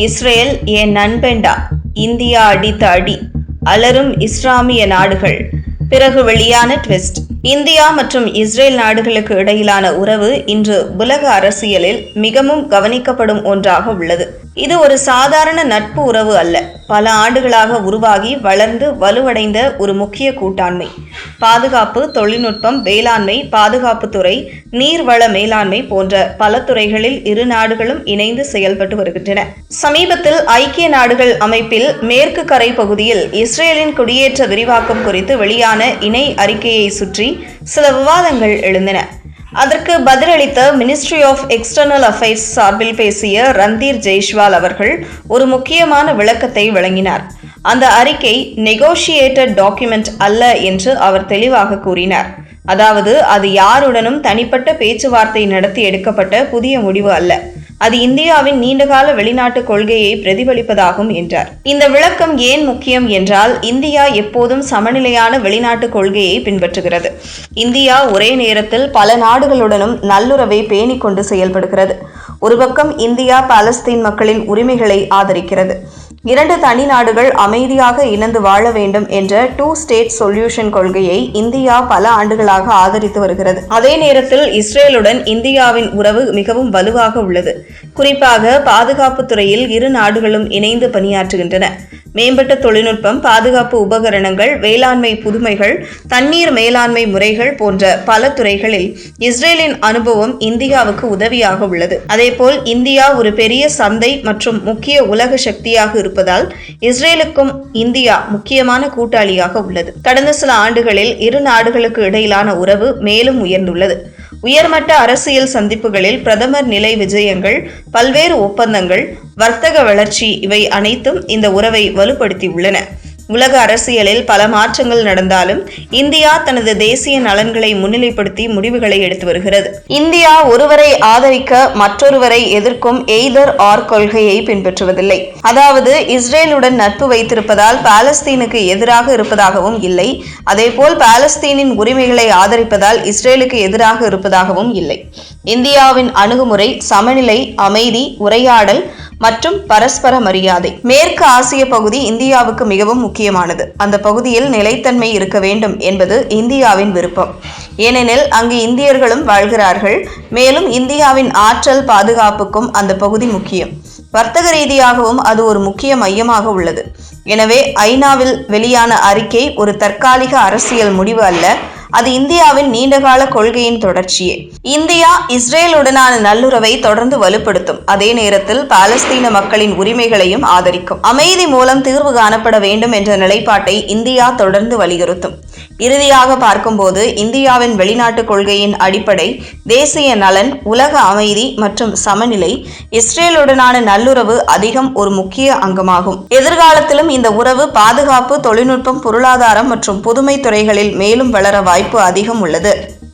Israel என் நண்பேண்டா, India அடித்த அடி, அலரும் இஸ்லாமிய நாடுகள். பிறகு வெளியான ட்விஸ்ட். இந்தியா மற்றும் இஸ்ரேல் நாடுகளுக்கு இடையிலான உறவு இன்று உலக அரசியலில் மிகவும் கவனிக்கப்படும் ஒன்றாக உள்ளது. இது ஒரு சாதாரண நட்பு உறவு அல்ல. பல ஆண்டுகளாக உருவாகி வளர்ந்து வலுவடைந்த ஒரு முக்கிய கூட்டாண்மை. பாதுகாப்பு, தொழில்நுட்பம், வேளாண்மை, பாதுகாப்புத்துறை, நீர்வள மேலாண்மை போன்ற பல துறைகளில் இரு நாடுகளும் இணைந்து செயல்பட்டு வருகின்றன. சமீபத்தில் ஐக்கிய நாடுகள் அமைப்பில் மேற்கு கரை பகுதியில் இஸ்ரேலின் குடியேற்ற விரிவாக்கம் குறித்து வெளியான இணை அறிக்கையை சுற்றி சில விவாதங்கள் எழுந்தன. அதற்கு பதிலளித்த மினிஸ்ட்ரி ஆஃப் எக்ஸ்டர்னல் அஃபேர்ஸ் சார்பில் பேசிய ரந்தீர் ஜெய்ஷ்வால் அவர்கள் ஒரு முக்கியமான விளக்கத்தை வழங்கினார். அந்த அறிக்கை நெகோஷியேட்டட் டாக்குமெண்ட் அல்ல என்று அவர் தெளிவாக கூறினார். அதாவது அது யாருடனும் தனிப்பட்ட பேச்சுவார்த்தை நடத்தி எடுக்கப்பட்ட புதிய முடிவு அல்ல. அது இந்தியாவின் நீண்டகால வெளிநாட்டு கொள்கையை பிரதிபலிப்பதாகும் என்றார். இந்த விளக்கம் ஏன் முக்கியம் என்றால், இந்தியா எப்போதும் சமநிலையான வெளிநாட்டு கொள்கையை பின்பற்றுகிறது. இந்தியா ஒரே நேரத்தில் பல நாடுகளுடனும் நல்லுறவை பேணிக் கொண்டு செயல்படுகிறது. ஒரு பக்கம் இந்தியா பாலஸ்தீன் மக்களின் உரிமைகளை ஆதரிக்கிறது. இரண்டு தனி நாடுகள் அமைதியாக இணைந்து வாழ வேண்டும் என்ற 2 ஸ்டேட் சொல்யூஷன் கொள்கையை இந்தியா பல ஆண்டுகளாக ஆதரித்து வருகிறது. அதே நேரத்தில் இஸ்ரேலுடன் இந்தியாவின் உறவு மிகவும் வலுவாக உள்ளது. குறிப்பாக பாதுகாப்பு துறையில் இரு நாடுகளும் இணைந்து பணியாற்றுகின்றன. மேம்பட்ட தொழில்நுட்பம், பாதுகாப்பு உபகரணங்கள், வேளாண்மை புதுமைகள், தண்ணீர் மேலாண்மை முறைகள் போன்ற பல துறைகளில் இஸ்ரேலின் அனுபவம் இந்தியாவுக்கு உதவியாக உள்ளது. அதேபோல் இந்தியா ஒரு பெரிய சந்தை மற்றும் முக்கிய உலக சக்தியாக இருப்பதால் இஸ்ரேலுக்கும் இந்தியா முக்கியமான கூட்டாளியாக உள்ளது. கடந்த சில ஆண்டுகளில் இரு நாடுகளுக்கு இடையிலான உறவு மேலும் உயர்ந்துள்ளது. உயர்மட்ட அரசியல் சந்திப்புகளில் பிரதமர் நிலை விஜயங்கள், பல்வேறு ஒப்பந்தங்கள், வர்த்தக வளர்ச்சி இவை அனைத்தும் இந்த உறவை வலுப்படுத்தியுள்ளன. உலக அரசியலில் பல மாற்றங்கள் நடந்தாலும் இந்தியா தனது தேசிய நலன்களை முன்னிலைப்படுத்தி முடிவுகளை எடுத்து வருகிறது. இந்தியா ஒருவரை ஆதரிக்க மற்றொருவரை எதிர்க்கும் எய்தர் ஆர் கொள்கையை பின்பற்றுவதில்லை. அதாவது இஸ்ரேலுடன் நட்பு வைத்திருப்பதால் பாலஸ்தீனுக்கு எதிராக இருப்பதாகவும் இல்லை, அதேபோல் பாலஸ்தீனின் உரிமைகளை ஆதரிப்பதால் இஸ்ரேலுக்கு எதிராக இருப்பதாகவும் இல்லை. இந்தியாவின் அணுகுமுறை சமநிலை, அமைதி, உரையாடல் மற்றும் பரஸ்பர மரியாதை. மேற்கு ஆசிய பகுதி இந்தியாவுக்கு மிகவும் முக்கியமானது. அந்த பகுதியில் நிலைத்தன்மை இருக்க வேண்டும் என்பது இந்தியாவின் விருப்பம். ஏனெனில் அங்கு இந்தியர்களும் வாழ்கிறார்கள். மேலும் இந்தியாவின் ஆற்றல் பாதுகாப்புக்கும் அந்த பகுதி முக்கியம். வர்த்தக ரீதியாகவும் அது ஒரு முக்கிய மையமாக உள்ளது. எனவே ஐநாவில் வெளியான அறிக்கை ஒரு தற்காலிக அரசியல் முடிவு அல்ல, அது இந்தியாவின் நீண்டகால கொள்கையின் தொடர்ச்சியே. இந்தியா இஸ்ரேலுடனான நல்லுறவை தொடர்ந்து வலுப்படுத்தும். அதே நேரத்தில் பாலஸ்தீன மக்களின் உரிமைகளையும் ஆதரிக்கும். அமைதி மூலம் தீர்வு காணப்பட வேண்டும் என்ற நிலைப்பாட்டை இந்தியா தொடர்ந்து வலியுறுத்தும். இறுதியாக பார்க்கும்போது இந்தியாவின் வெளிநாட்டு கொள்கையின் அடிப்படை தேசிய நலன், உலக அமைதி மற்றும் சமநிலை. இஸ்ரேலுடனான நல்லுறவு அதிகம் ஒரு முக்கிய அங்கமாகும். எதிர்காலத்திலும் இந்த உறவு பாதுகாப்பு, தொழில்நுட்பம், பொருளாதாரம் மற்றும் புதுமை துறைகளில் மேலும் வளர வாய்ப்பு அதிகம் உள்ளது.